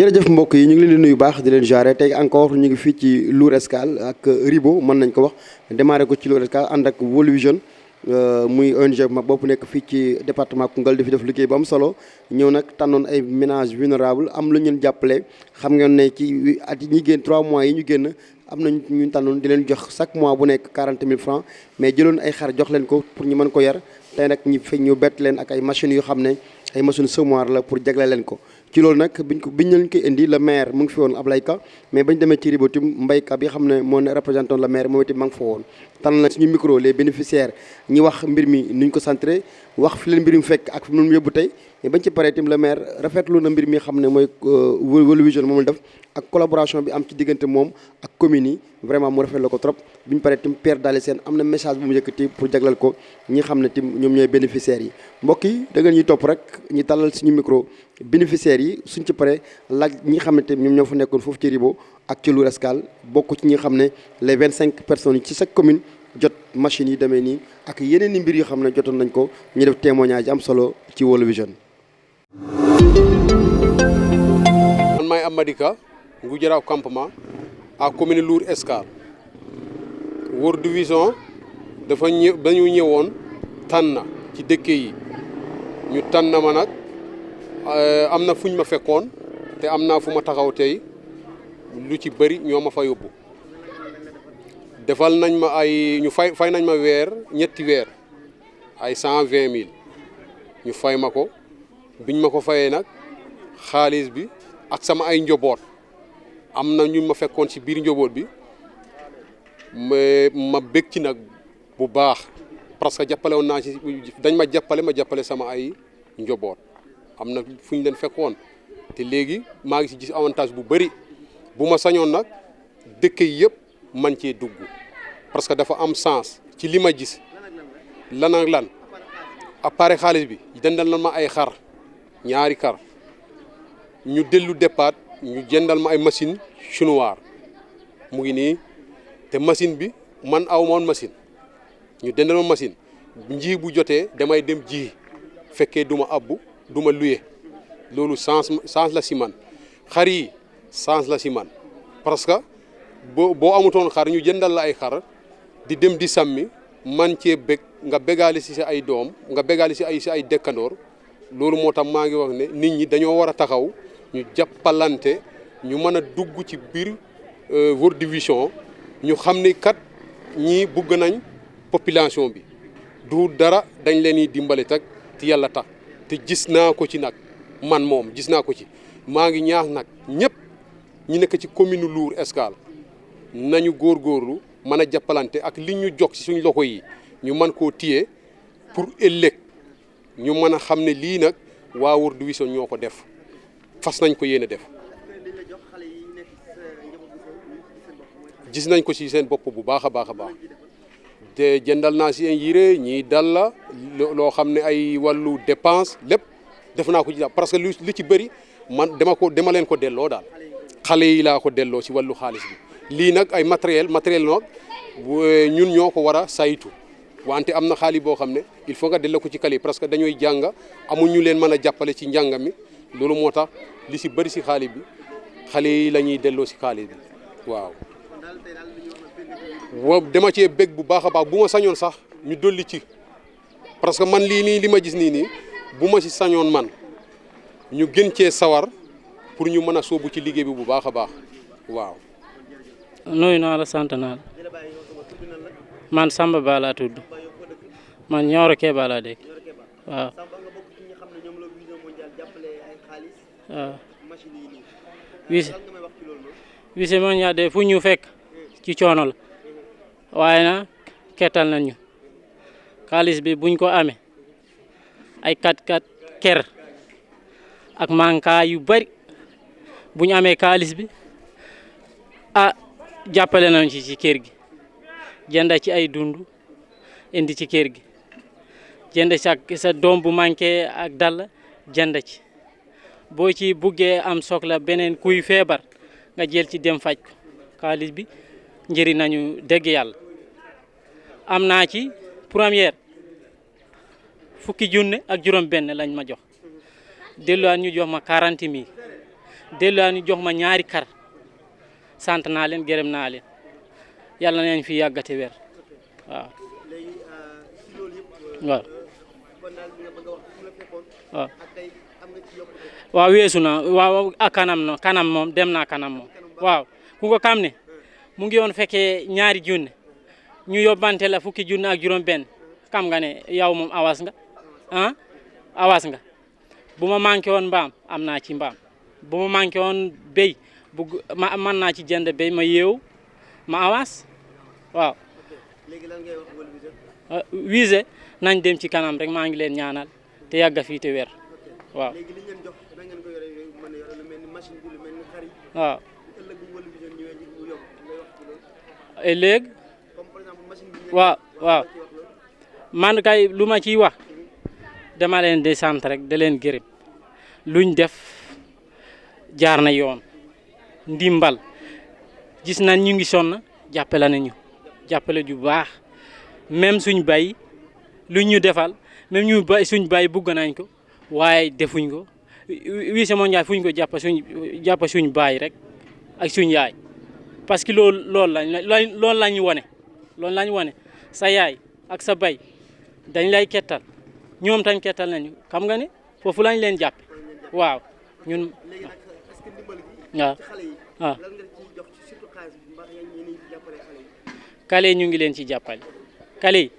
jërëjëf mbokk yi ñu ngi leen di nuyu baax di leen jaare tey encore ñu ngi fii ci Lour Escale ak Ribo mën nañ ko wax démarré ko ci Lour Escale ànd ak World Vision muy ONG mag bopp nekk fii ci département Koungheul di fi def liggéey bu am solo ñëw nag tànnoon ay ménages vulnérables am lu ñu leen jàppale xam ngeen ne ci at yi ñi génn 3 mois yi ñu génn am na ñu tànnoon di leen jox chaque mois bu nekk 40 000 francs mais jëloon ay xar jox leen ko pour ñu mën ko yar tey nag ñu bett leen ak ay machines yoo xam ne ay machines semoir la pour jagle leen ko ci loolu nag biñ leen koy indi le maire mu ngi fi woon Ablaye Ka mais bañ demee ci Ribo tim Mbaye Ka bi xam ne moo ne représentant le maire moom itam ma ngi fa woon tànn na suñu micro les bénéficiaires ñi wax mbir mi nuñ ko centré wax fi leen mbir mi fekk ak fi mu yóbbu tey mais bañ ci paree tim le maire rafetlu na mbir mi xam ne mooy World Vision moom la def ak collaboration bi am ci diggante moom ak communes yi vraiment mu rafetlu ko trop bi ñu paree tim Père Daly Sène am na message bu mu yëkkati pour jaglal ko ñi xam ne tim ñoom ñooy bénéficiaires yi mbokk yi da ngeen ñuy topp rek ñu tàllal suñu micro bénéficiaires yi suñ ci paree laaj ñi xam ne tim ñoom ñoo fa nekkoon foofu ci Ribo ak ci Lour Escale bokk ci ñi xam ne les 25 personnes yi ci chaque commune jot machines yi demee nii ak yeneen i mbir yoo xam ne jotoon nañ ko ñu def témoignage am solo ci World Vision. man maay Amady Ka Ngoudiaraw campement à commune Lour Escale World Vision dañu ñëwoon tànn ci dëkk yi ñu tànn ma nag am na fuñ ma fekkoon te am naa fu ma taxaw tey lu ci bëri ñoo ma fa yóbbu defal nañ ma ay ñu fay nañ ma ñetti weer ay 120 000 ñu fay ma ko biñ ma ko fayee nag xaalis bi ak sama ay njaboot am na ñu ma fekkoon ci biir njaboot bi ma bég ci nag bu baax parce que jàppale woon naa ci dañ ma jàppale sama ay njaboot am na fu ñu leen fekkoon te léegi maa ngi ci gis avantage bu bëri bu ma sañoon nag dëkk yi yëpp man cee dugg parce que dafa am sens ci li ma gis lan ak lan appareil xaalis bi jëndal na ma ay xar ñaari xar ñu dellu départ ñu jëndal ma ay machine chinois mu ngi nii te machine bi man aw moon machine ñu dendal ma machine nji bu jotee damay dem ji fekkee duma abbu duma luye loolu sens la si man xar yi sens la si man parce que boo amutoon xar ñu jëndal la ay xar di dem di sàmmi man cee bég nga bégaale si ay doom nga bégaale si ay dëkkandoor loolu moo tax maa ngi wax ne nit ñi dañoo war a taxaw ñu jàppalante ñu mën a dugg ci biir World Vision ñu xam ne kat ñii bugg nañ population bi du dara dañ leen di dimbale tak te yàlla tax te gis naa ko ci nag man moom gis naa ko ci maa ngi ñaax nag ñëpp ñi nekk ci commune Lour Escale nañu góorgóorlu mën a jàppalante ak li ñu jox ci suñu loxo yi ñu mën koo téye pour ëllëg ñu mën a xam ne lii nag waa World Vision ñoo ko def fas nañ ko yéene def gis nañ ko ci seen bopp bu baax a baax a baax te jëndal naa si ay yére ñii dal la loo xam ne ay wàllu dépense lépp def naa ko ci parce que lu ci bëri man dama leen ko delloo daal xale yi laa ko delloo ci wàllu xaalis bi lii nag ay matériel nag ñun ñoo ko war a saytu wante am na xaalis boo xam ne il faut nga delloo ko ci kale yi parce que dañuy jàng amuñu leen mën a jàppale ci njàng mi loolu moo tax li si bëri si xaalis bi xale yi la ñuy delloo si xaalis bi waaw. dama cee bég bu baax a baax bu ma sañoon sax ñu dolli ci parce que man lii nii li ma gis nii bu ma si sañoon man ñu gën cee sawar pour ñu mën a sóobu ci liggéey bi bu baax a baax waaw. nuyu naa la sant naa la man Samba Ba laa tudd man Nioro Keba laa dégg waaw. waaw Vision mondial de fu ñu fekk ci coono la waaye na kettal nañu xaalis bi buñ ko amee ay kat ker ak manka yu bari buñ amee xaalis bi jàppale nañ ci kër gi jënd ci ay dund indi ci kër gi jënd ci sa doom bu manqué ak dal jënd ci boo ci buggee am soxla beneen kuy feebar nga jël ci dem faj ko xaalis bi njëriñ nañu dégg yàlla am naa ci première fukki junne ak juróom benn lañ ma jox delluwaat ñu jox ma 40 000 delluwaat ñu jox ma ñaari kar sant naa leen gërëm naa leen yàlla nañ fi yàggate weer waaw. léegi si loolu yëpp. waaw kon daal li nga bëgg a wax fu la fekkoon. waaw ak tey am nga ci yokkute. waaw weesu na waaw ak kanam moom dem naa kanam moom waaw ku ko xam ne mu ngi woon fekkee ñaari junne ñu yóbbante la fukki junne ak juróom benn xam nga ne yow moom awas nga awas nga bu ma manqué woon mbaam am naa ci mbaam bu ma manqué woon béy man naa ci jënd béy ma yeewu ma awas waaw. léegi lan ngay wax World Vision. Wise nañ dem ci kanam rek maa ngi leen ñaanal te yàgga fii te wér waaw. léegi li ngeen jox da ngeen ko yore mën a yore lu mel ni machine bi lu mel ni xar yi. waaw ëllëg bu World Vision ñëwee mu yokk ngay wax ci loolu. et léegi comme par exemple machine bi. waaw man kay lu ma ciy wax dama leen di sant rek da leen gërëm luñ def jaar na yoon ndimbal gis nañ ñu ngi sonn jàppale nañu jàppale ju baax même suñ bay luñ ñu defal même ñu bay suñ bay bugg nañ ko waaye defuñ ko Wise Mondial fuñ ko jàpp suñ baay rek ak suñ yaay parce que loolu lañ wone sa yaay ak sa bay dañ lay kettal ñoom tañ kettal nañu xam nga ne foofu lañ leen jàppe waaw ñun léegi nag est-ce que ndimbal gi. waaw ci xale yi. waaw lan nga ciy jox ci surtout xaalis bi mbaa yéen ñi jàppale xale yi. kale yi ñu ngi leen ci jàppale kale yi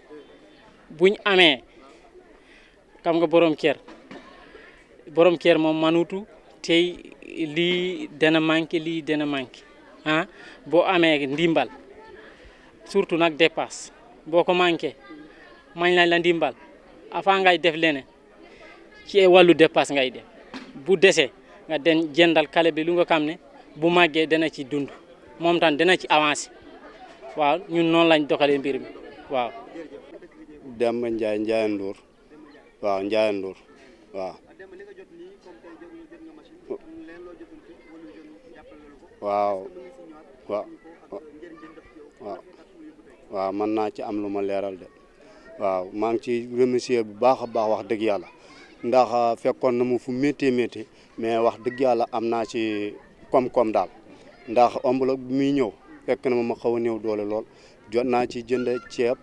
buñ amee xam nga borom kër moom manutu tey lii dana manqué boo amee ndimbal surtout nag dépasse boo ko manqué mañ lañ la ndimbal avant ngay def leneen ci wàllu dépasse ngay def bu desee nga den jëndal kale bi lu nga xam ne bu màggee dana ci dund moom tam dana ci avancé waaw ñun noonu lañ doxalee mbir mi waaw. Demba Ndiaye Ndiaye Ndour waaw Ndiaye Ndour waaw. waaw waaw waaw mën naa ci am lu ma leeral de waaw maa ngi ci remercier bu baax a baax wax dëgg yàlla ndax fekkoon na mu fu métti mais wax dëgg yàlla am naa ci koom-koom daal ndax enveloppe bi muy ñëw fekk na ma xaw a néew doole lool jot naa ci jënd ceeb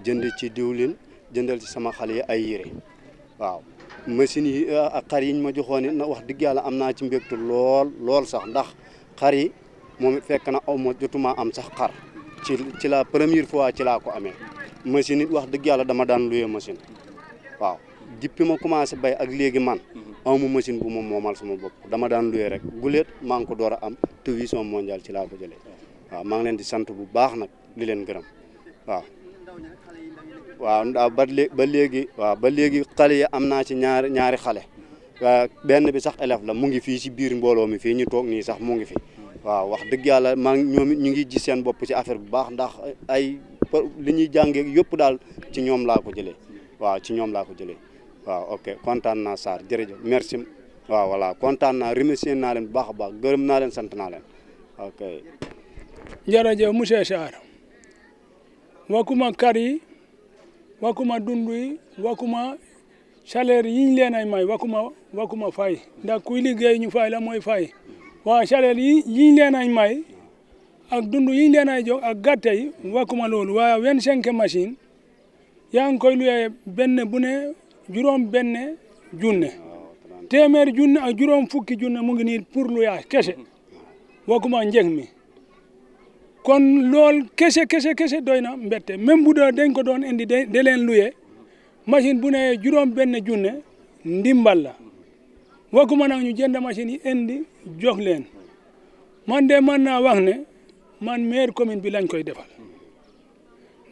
jënd ci diwlin jëndal ci sama xale yi ay yére waaw machine yi ak xar yiñ ma joxoon it na wax dëgg yàlla am naa ci mbégte lool sax ndax xar yi moom it fekk na aw ma jotuma am sax xar ci la première fois ci laa ko amee machine it wax dëgg yàlla dama daan loué machine waaw depuis ma commencé bay ak léegi man amu machine bu ma moomal sama bopp dama daan loué rek guléet maa ngi ko door a am te Vision Mondial ci laa ko jëlee waaw maa ngi leen di sant bu baax nag di leen gërëm waaw ndax ba léegi xale yi am naa ci ñaari xale benn bi sax élève la mu ngi fii ci biir mbooloo mi fii ñu toog nii sax mu ngi fi waaw wax dëgg yàlla ñoom it ñu ngi gis seen bopp ci affaire bu baax ndax li ñuy jàngee yëpp daal ci ñoom laa ko jëlee waaw ci ñoom laa ko jëlee waaw ok kontaan naa Sarr jërëjëf merci waaw voilà kontaan naa remercier naa leen bu baax a baax gërëm naa leen sant naa leen ok. jërëjëf monsieur Sarr wakuma kar yi wakuma dund yi wakuma salaire yiñ leen ay may wakuma fay ndax kuy liggéey ñu fay la mooy fay waaw salaire yiñ leen ay may ak dund yiñ leen ay jox ak gàtte yi wakuma loolu waaye 25 machine yaa ngi koy luyee benn bu ne juróom benn junne téeméer junne ak juróom fukki junne mu ngi nii pour luyaas kese wakuma njëg mi kon lool kese doy na mbette même bu dee dañ ko doon indi de leen luye machine bu ne juróom benn junne ndimbal la wakuma nag ñu jënd machine yi indi jox leen man de mën naa wax ne man maire commune bi lañ koy defal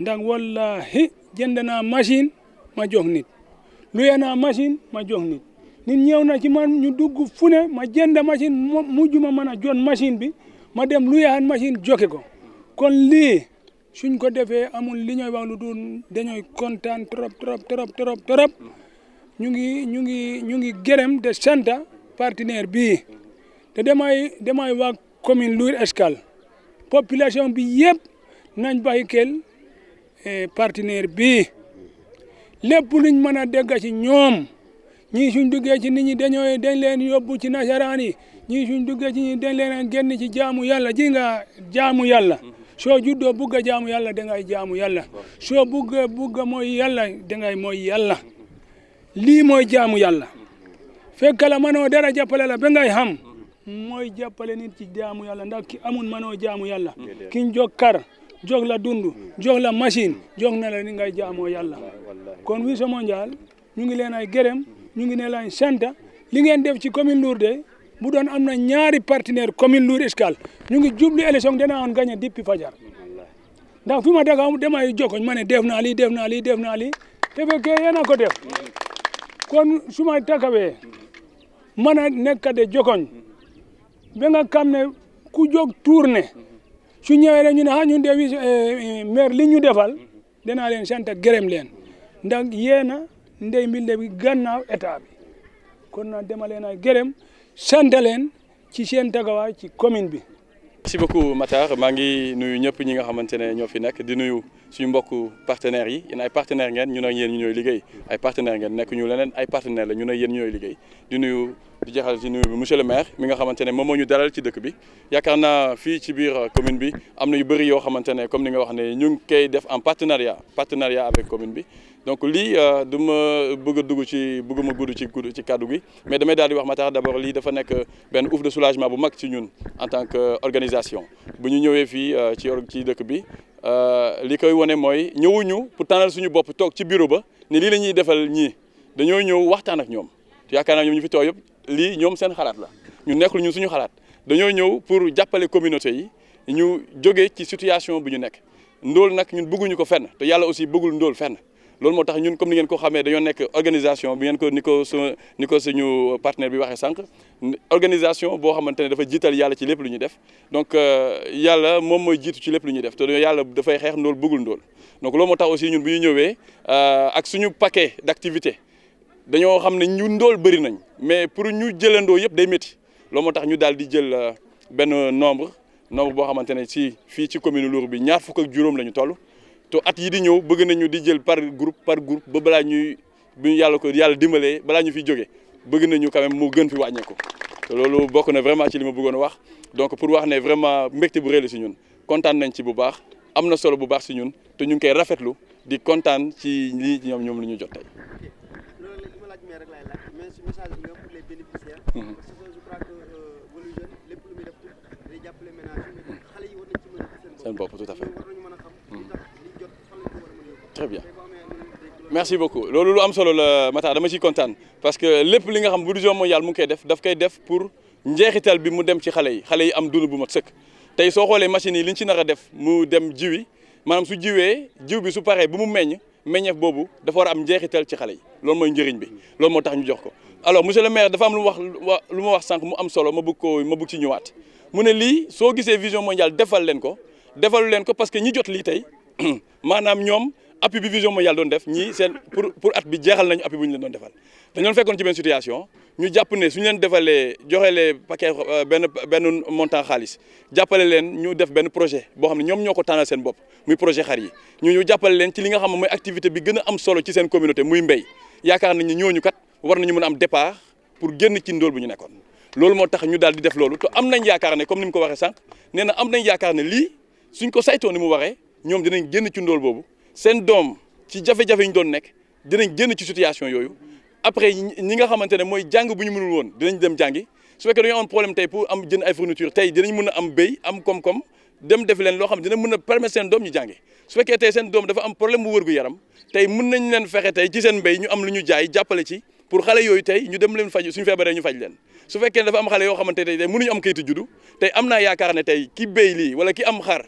ndax wallahi jënd naa machine ma jox nit luye naa machine ma jox nit ñëw na ci man ñu dugg fu ne ma jënd machine mujj ma mën a jot machine bi ma dem luyeaan machine joxe ko kon lii suñ ko defee amul li ñooy wax lu dul dañooy kontaan trop ñu ngi gërëm de sant partenaire bii te damay wax commune Lour Escale population bi yëpp nañ bàyyi xel partenaire bii lépp luñ mën a dégg ci ñoom ñii suñ duggee ci nit ñi dañ leen yóbbu ci nasaraan yi ñii suñ duggee ci ñi dañ leen génn ci jaamu yàlla ji nga jaamu yàlla soo juddoo bugg a jaamu yàlla dangay jaamu yàlla soo bugg mooy yàlla dangay mooy yàlla lii mooy jaamu yàlla fekk la manoo dara jàppale la ba ngay xam mooy jàppale nit ci jaamu yàlla ndax ki amul manoo jaamu yàlla kiñ jog kar jog la dund jog la machine jog na la ni ngay jaamoo yàlla kon Vision Mondial ñu ngi leen ay gërëm ñu ngi ne leen sant li ngeen def ci commune Lour de bu doon am na ñaari partenaire commune Lour Escale ñu ngi jublu élection dana on gagné depuis fajar ndax fi ma daga damay jokkoñ ma ne def naa lii def naa lii def naa lii te fekkee yéen a ko def kon su ma takkawee mën a nekk de jokkoñ ba nga xam ne ku jóg tourné su ñëwee rek ñu ne ñun de maire li ñu defal danaa leen sant gërëm leen ndax yéen a ndey mbilde bi gannaaw état bi kon na dema leen ay gërëm sant leen ci seen tagawaay ci commune bi. merci beaucoup Matar maa ngi nuyu ñëpp ñi nga xamante ne ñoo fi nekk di nuyu suñu mbokku partenaires yi yéen ay partenaires ngeen ñun ak yéen ñu ñooy liggéey ay partenaires ngeen nekk ñu leneen ay partenaires la ñun ak yéen ñu ñooy liggéey di nuyu di jeexal ci nuyu bi monsieur le maire mi nga xamante ne moom moo ñu dalal ci dëkk bi yaakaar naa fii ci biir commune bi am na yu bëri yoo xamante ne comme ni nga wax ne ñu ngi koy def en partenariat avec commune bi donc lii du ma bëgg a dugg ci bëgguma gudd ci kàddu gi mais damay daal di wax Matar d'abord lii dafa nekk benn ouf de soulagement bu mag ci ñun en tant que organisation bu ñu ñëwee fii ci dëkk bi li koy wane mooy ñëwuñu pour tànnal suñu bopp toog ci bureau ba ne lii la ñuy defal ñii dañoo ñëw waxtaan ak ñoom yaakaar naa ñoom ñu fi toog yëpp lii ñoom seen xalaat la ñu nekkul ñun suñu xalaat dañoo ñëw pour jàppale communauté yi ñu jógee ci situation bi ñu nekk ndóol nag ñun bëgguñu ko fenn te yàlla aussi bëggul ndóol fenn loolu moo tax ñun comme ni ngeen ko xamee dañoo nekk organisation bi ngeen ko ni ko suñu partenaire bi waxee sànq organisation boo xamante ne dafa jiital yàlla ci lépp lu ñuy def donc yàlla moom mooy jiitu ci lépp lu ñuy def te yàlla dafay xeex ndóol bëggul ndóol donc loolu moo tax aussi ñun bu ñu ñëwee ak suñu paquet d'activité dañoo xam ne ñu ndóol bëri nañ mais pour ñu jëlandoo yëpp day métti loolu moo tax ñu daal di jël benn nombre boo xamante ne fii ci commune Lour bi 20 ak juróom la ñu toll te at yi di ñëw bëgg nañu di jël par groupe ba balaa ñuy bu ñu yàlla dimbalee balaa ñu fi jóge bëgg nañu quand même mu gën fi wàññeeku te loolu bokk na vraiment ci li ma bëggoon a wax donc pour wax ne vraiment mbégte bu rëy la si ñun kontaan nañ ci bu baax am na solo bu baax si ñun te ñu ngi koy rafetlu di kontaan ci lii ñoom lu ñu jot tey. seen bopp tout à fait. Très bien merci beaucoup loolu lu am solo la Matar dama ciy kontaan parce que lépp li nga xam Vision Mondial mu ngi koy def daf koy def pour njeexital bi mu dem ci xale yi am dund bu mat sëkk tey soo xoolee machines yi li ñu ci nar a def mu dem jiwi maanaam su jiwee jiw bi su paree bu mu meññeef boobu dafa war a am njeexital ci xale yi loolu mooy njëriñ bi loolu moo tax ñu jox ko alors monsieur le maire dafa am lu ma wax sànq mu am solo ma bëgg ci ñëwaat mu ne lii soo gisee Vision Mondial defalu leen ko parce que ñi jot lii tey maanaam ñoom appui bi Vision Mondial doon def ñii seen pour at bi jeexal nañu appui bu ñu leen doon defal dañoo fekkoon ci benn situation ñu jàpp ne suñu leen defalee joxe les paquet benn montant xaalis jàppale leen ñu def benn projet boo xam ne ñoom ñoo ko tànnal seen bopp muy projet xar yi ñu jàppale leen ci li nga xam ne mooy activité bi gën a am solo ci seen communauté muy mbéy yaakaar nañ ni ñooñu kat war nañu mën a am départ pour génn ci ndóol bu ñu nekkoon loolu moo tax ñu daal di def loolu te am nañ yaakaar ne comme ni mu ko waxee sànq nee na am nañ yaakaar ne lii suñ ko saytoo ni mu waxee ñoom dinañ génn ci ndóol boobu seen doom ci jafe-jafe yi ñu doon nekk dinañ génn ci situation yooyu après ñi nga xamante ne mooy jàng bu ñu mënul woon dinañ dem jàngi su fekkee dañoo am problème tey pour am jënd ay fourniture tey dinañ mën a am béy am koom-koom dem def leen loo xam dina mën a permettre seen doom ñu jàngi su fekkee tey seen doom dafa am problème bu wërgu yaram tey mën nañ leen fexe tey ci seen mbéy ñu am lu ñu jaay jàppale ci pour xale yooyu tey ñu dem leen faj suñu feebaree ñu faj leen su fekkee dafa am xale yoo xamante tey mënuñu am kayitu juddu tey am naa yaakaar ne tey ki béy lii wala ki am xar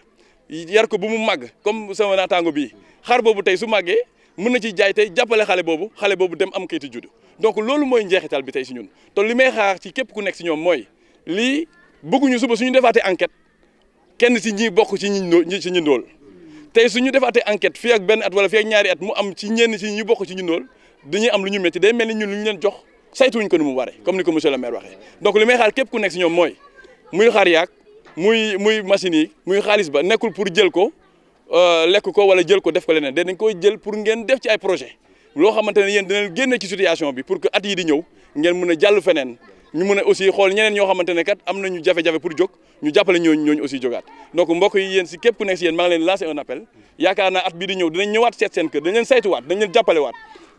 yar ko bu mu màgg comme sama naataango bii xar boobu tey su màggee mën na ci jaay tey jàppale xale boobu dem am kayitu juddu donc loolu mooy njeexital bi tey si ñun te li may xaar ci képp ku nekk si ñoom mooy lii bëgguñu suba suñu defaatee enquête kenn si ñi bokk ci ñi ndóol tey suñu defaatee enquête fii ak benn at wala fii ak ñaari at mu am ci ñenn si ñi bokk ci ñi ndóol dañuy am lu ñu métti day mel ni ñun lu ñu leen jox saytuwuñ ko ni mu waree comme ni ko monsieur le maire waxee donc li may xaar képp ku nekk si ñoom mooy muy xar yaag muy machine yi muy xaalis ba nekkul pour jël ko lekk ko wala jël ko def ko leneen dañ koy jël pour ngeen def ci ay projet loo xamante ne yéen dina leen génne ci situation bi pour que at yi di ñëw ngeen mën a jàll feneen ñu mën a aussi xool ñeneen ñoo xamante ne kat am nañu jafe-jafe pour jóg ñu jàppale ñooñu aussi jógaat donc mbokk yi yéen si képp ku nekk si yéen maa ngi leen lancer un appel yaakaar naa at bii di ñëw dinañ ñëwaat seet seen kër dañ leen saytuwaat dañ leen jàppalewaat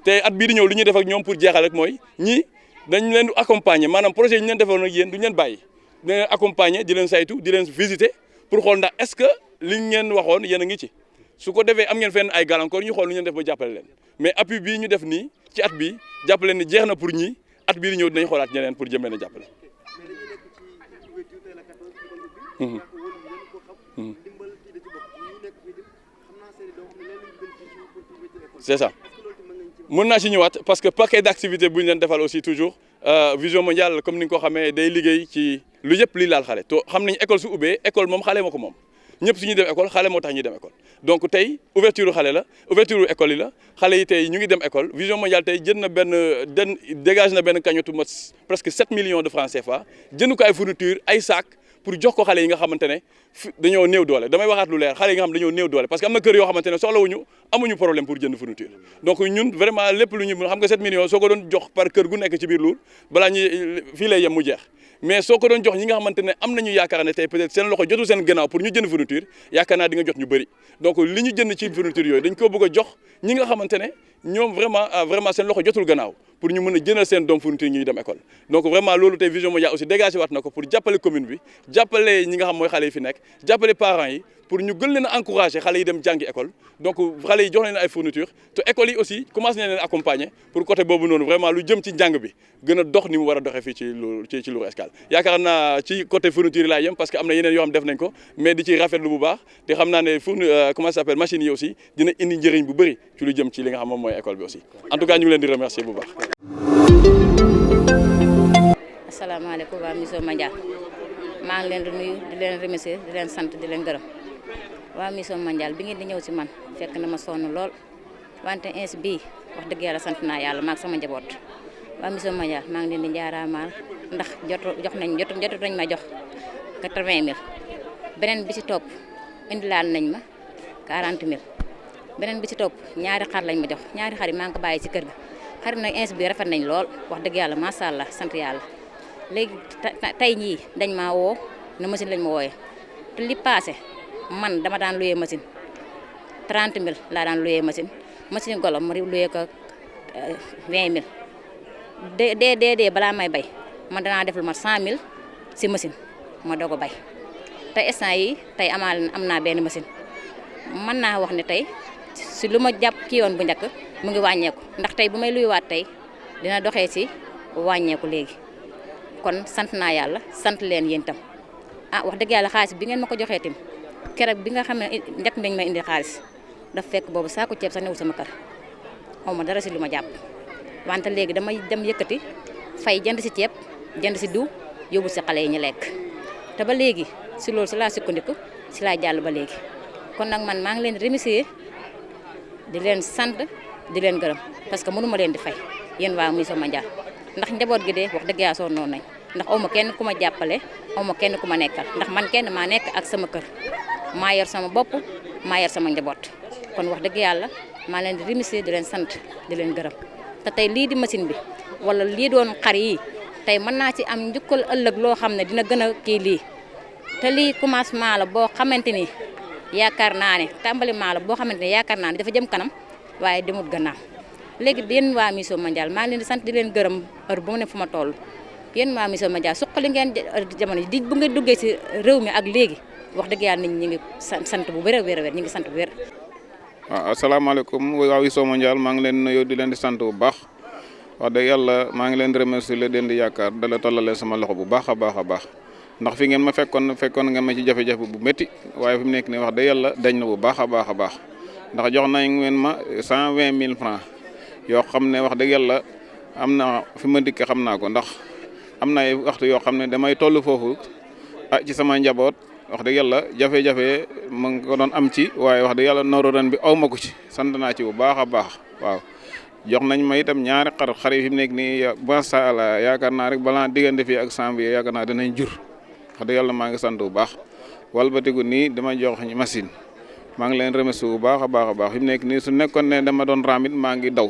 te at bii di ñëw li ñuy def ak ñoom pour jeexal rek mooy ñii dañ leen accompagner maanaam projet yi ñu leen defoon ak yéen duñ leen bàyyi dañ leen accompagner di leen saytu di leen visiter pour xool ndax est-ce que liñ ngeen waxoon yéen a ngi ci su ko defee am ngeen fenn ay gàllankoor ñu xool lu ñu def ba jàppale leen mais appui bii ñu def nii ci at bi jàppale ni jeex na pour ñi at bii di ñëw dinañ xoolaat ñeneen pour jëm leen a jàppale. C'est ça mën naa ci ñëwaat parce que paquet d'activités bu ñu leen defal aussi toujours Vision Mondiale comme ni nga ko xamee day liggéey ci lu yëpp li laal xale to xam nañ école su ubbee école moom xale moo ko moom ñëpp su ñuy dem école xale moo tax ñuy dem école donc tey ouverture xale la ouverture école yi la xale yi tey ñu ngi dem école Vision Mondiale tey jënd na dégage na benn cagnotte mat presque 7 millions de francs CFA jënd ko ay fourniture ay sac pour jox ko xale yi nga xamante ne dañoo néew doole damay waxaat lu leer xale yi nga xam dañoo néew doole parce que am na kër yoo xamante ne soxlawuñu amuñu problème pour jënd fourniture donc ñun vraiment lépp lu ñu mën xam nga 7 millions soo ko doon jox par kër gu nekk ci biir Lour balaa ñuy fii lay yem mu jeex mais soo ko doon jox ñi nga xamante ne am nañu yaakaar ne tey peut-être seen loxo jotul seen gannaaw pour ñu jënd fourniture yaakaar naa di nga jot ñu bëri donc li ñu jënd ci fourniture yooyu dañ ko bëgg a jox ñi nga xamante ne ñoom vraiment seen loxo jotul gannaaw pour ñu mën a jëndal seen doom fourniture ñuy dem école donc vraiment loolu tey Vision Mondiale aussi dégagé waat na ko pour jàppale commune bi jàppale ñi nga xam mooy xale yi fi nekk jàppale parents yi pour ñu gën leen a encourager xale yi dem jàngi école donc xale yi jox leen ay fourniture te école yi aussi commencé nañ leen accompagner pour côté boobu noonu vraiment lu jëm ci njàng bi gën a dox ni mu war a doxee fii ci Lour Escale yaakaar naa ci côté fourniture laa yem parce que am na yeneen yoo xam def nañ ko mais di ci rafetlu bu baax te xam naa ne comment ça s'appelle machines yi aussi dina indi njëriñ bu bëri ci lu jëm ci li nga xam moom mooy école bi aussi en tout cas ñu ngi leen di remercier bu baax. asalaamaaleykum waa Vision Mondiale maa ngi leen di nuyu di leen remercier di leen sant di leen gërëm waa Vision Mondiale bi ngeen di ñëw si man fekk na ma sonn lool wante ins bii wax dëgg yàlla sant naa yàlla maag sama njaboot waa Vision Mondiale maa ngi leen di jaaraamaal ndax jotu nañ ma jox 80 000 beneen bi ci topp indilaan nañ ma 40 000 beneen bi ci topp ñaari xar lañ ma jox ñaari xar yi maa ngi ko bàyyi ci kër ga xar nag ins bi rafet nañ lool wax dëgg yàlla macha allah sant yàlla léegi tey ñii dañ maa woo na machine lañ ma wooyee te li passé man dama daan luyee machine 30 000 laa daan luyee machine golo ma luyee ko 20 000 dee balaa may bay man danaa def lu mat 100 000 si machine ma doog a bay te instant yi tey am naa benn machine mën naa wax ne tey si lu ma jàpp ki yoon bu njëkk mu ngi wàññeeku ndax tey bu may luyuwaat tey dina doxee si wàññeeku léegi kon sant naa yàlla sant leen yéen tam wax dëgg yàlla xaalis bi ngeen ma ko joxee tim keroog bi nga xam ne njëkk nañ ma indi xaalis daf fekk boobu saako ceeb sax newul sama kër xaw ma dara si lu ma jàpp wante léegi damay dem yëkkati fay jënd si ceeb jënd si diw yóbbu si xale yi ñu lekk te ba léegi si loolu si laa sukkandiku si laa jàll ba léegi kon nag man maa ngi leen remercier di leen sant di leen gërëm parce que mënu ma leen di fay yéen waa Vision Mondiale ndax njaboot gi de wax dëgg yàlla sonn nañ ndax aw ma kenn ku ma jàppale aw ma kenn ku ma nekkal ndax man kenn maa nekk ak sama kër maa yor sama bopp maa yor sama njaboot kon wax dëgg yàlla maa leen di remercier di leen sant di leen gërëm te tey lii di machine bi wala lii doon xar yi tey mën naa ci am njukkal ëllëg loo xam ne dina gën a kii lii te lii commencement la boo xamante ni yaakaar naa ne tàmbaliment la boo xamante ni yaakaar naa ne dafa jëm kanam waaye demut gannaaw léegi yéen waa Vision Mondiale maa ngi leen di sant di leen gërëm heure bu mu ne fu ma toll yéen waa Vision Mondiale suqali ngeen jamono ji bu nga duggee si réew mi ak léegi wax dëgg yàlla nit ñi ngi sant bu wér a wér ñu ngi sant bu wér. waaw asalaamaaleykum waa Vision Mondiale maa ngi leen nuyu di leen di sant bu baax wax dëgg yàlla maa ngi leen di remercier leen di yaakaar dala tollale sama loxo bu baax a baax ndax fi ngeen ma fekkoon ngeen ma ci jafe-jafe bu métti waaye fi mu nekk nii wax dëgg yàlla dañ na bu baax a baax ndax jox nañ ngeen ma 120 000 francs yoo xam ne wax dëgg yàlla am na fi ma dikkee xam naa ko ndax am na ay waxtu yoo xam ne damay toll foofu ci sama njaboot wax dëgg yàlla jafe-jafe ma ngi ko doon am ci waaye wax dëgg yàlla nooru ren bi aw ma ko ci sant naa ci bu baax a baax waaw jox nañ ma itam ñaari xar yi fi mu nekk nii macha allah yaakaar naa rek balaa diggante fii ak janvier yaakaar naa dinañ jur wax dëgg yàlla maa ngi sant bu baax walbatiku nii dama jox machine maa ngi leen remercier bu baax a baax fi mu nekk nii su nekkoon ne dama doon raamit maa ngi daw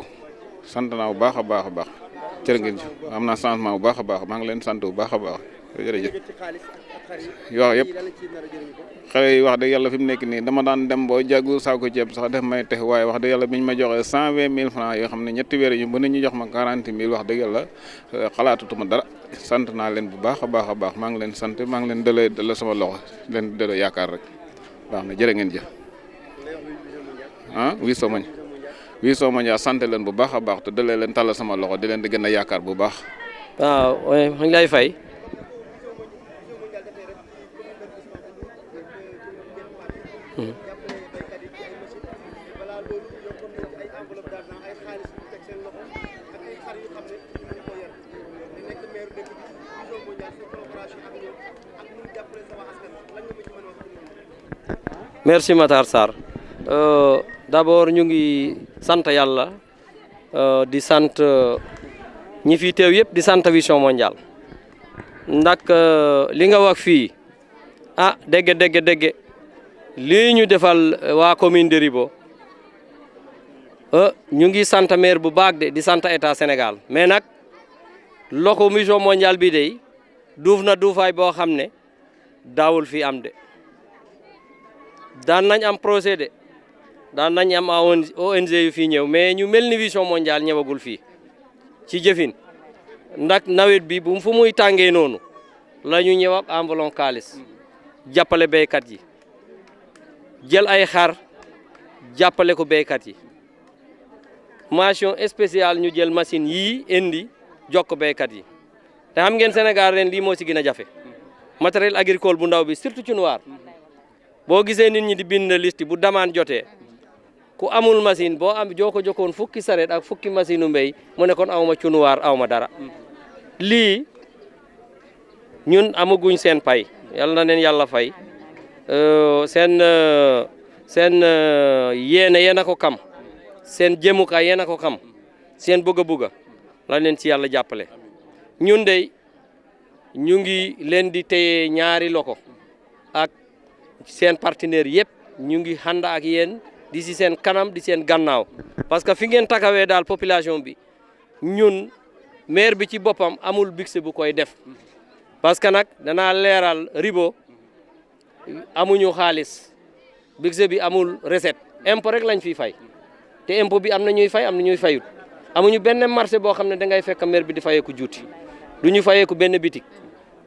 sant naa bu baax a baax a baax jërë ngeen jëf am naa changement bu baax a baax maa ngi leen sant bu baax a baax jërëjëf yoo yëpp xale yi wax dëgg yàlla fi mu nekk nii dama daan dem boo jàggu saako ceeb sax def may tex waaye wax dëgg yàlla biñ ma joxee 120 000 francs yoo xam ne ñetti weer yu ba ñu jox ma 40 000 wax dëgg yàlla xalaatutuma dara sant naa leen bu baax a baax maa ngi leen sant maa ngi leen dala sama loxo leen dala yaakaar rek baax na jërë ngeen jëf ah wii soo ma sant leen bu baax a baax te dalee leen tàllal sama loxo di leen di gën a yaakaar bu baax. waaw ma ngi lay fay. merci Matar Sarr d'abord ñu ngi sant yàlla di sant ñi fi teew yëpp di sant Vision Mondiale ndax li nga wax fii dégg lii ñu defal waa commune de Ribo ñu ngi sant maire bu baax de di sant état Sénégal mais nag loxo Vision Mondiale bi de duuf na duufaay boo xam ne daawul fi am de daan nañ am projet de daan nañ am ONG yu fii ñëw mais ñu mel ni Vision Mondiale ñëwagul fii ci jëfin ndax nawet bi bu fu muy tàngee noonu la ñu ñëw ak enveloppe xaalis jàppale béykat yi jël ay xar jàppale ko béykat yi mention spéciale ñu jël machine yii indi jokk béykat yi te xam ngeen Sénégal ren lii moo ci gën a jafe matériel agricole bu ndaw bi surtout ci noir boo gisee nit ñi di bind liste bu damaan jotee ku amul machine boo am joo ko jokkoon fukki sareet ak fukki machine u mbéy mu ne kon awma cunuwaar awma dara lii ñun amaguñ seen pay yàlla na leen yàlla fay seen yéen a ko xam seen jëmukaay yéen a ko xam seen bëgg la leen ci yàlla jàppale ñun de ñu ngi leen di téye ñaari loko ak seen partenaire yëpp ñu ngi ànd ak yéen di si seen kanam di seen gannaaw parce que fi ngeen taxawee daal population bi ñun maire bi ci boppam amul budget bu koy def parce que nag danaa leeral Ribo amuñu xaalis budget bi amul recette impôt rek lañ fiy fay te impôt bi am na ñuy fay am na ñuy fayut amuñu benn marché boo xam ne dangay fekk maire bi di fayeeku juuti du ñu fayeeku benn bitik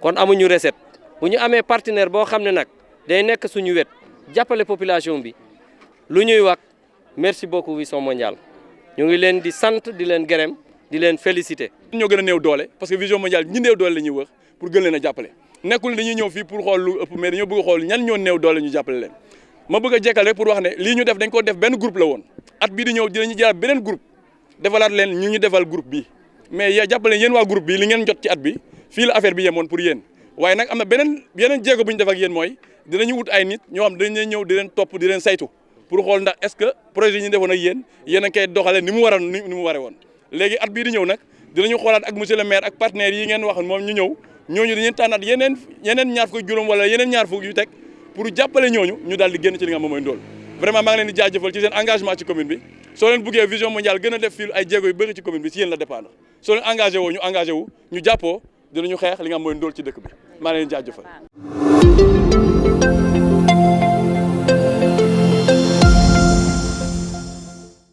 kon amuñu recette bu ñu amee partenaire boo xam ne nag day nekk suñu wet jàppale population bi lu ñuy wax merci beaucoup Vision Mondiale ñu ngi leen di sant di leen gërëm di leen féliciter. ñoo gën a néew doole parce que Vision Mondiale ñi néew doole la ñuy wax pour gën leen a jàppale nekkul dañuy ñëw fii pour xool lu ëpp mais dañoo bëgg a xool ñan ñoo néew doole ñu jàppale leen ma bëgg a jekkal rek pour wax ne lii ñu def dañ ko def benn groupe la woon at bii di ñëw dinañu jaar beneen groupe defalaat leen ñu defal groupe bi mais ya jàppale yéen waa groupe bi li ngeen jot ci at bi fii la affaire bi yemoon pour yéen waaye nag am na yeneen jéego bu ñu def ak yéen mooy dinañu wut ay nit ñoo xam dañ leen ñëw di leen topp di leen saytu pour xool ndax est-ce que projet yi ñu defoon ak yéen a ngi koy doxalee ni mu waree woon léegi at bii di ñëw nag dinañu xoolaat ak monsieur le maire ak partenaires yi ngeen waxoon moom ñu ñëw ñooñu dañuy tànnaat yeneen ñaar fukk juróom wala yeneen ñaar fukk yu teg pour jàppale ñooñu ñu daal di génn ci li nga xam mooy ndóol vraiment maa ngi leen di jaajëfal ci seen engagement ci commune bi soo leen buggee Vision Mondiale gën a def fii ay jéego yu bëri ci commune bi ci yéen la dépendre soo leen engagé woo ñu jàppoo dinañu xeex li nga xam mooy ndóol ci dëkk bi maa ngi leen di jaajëfal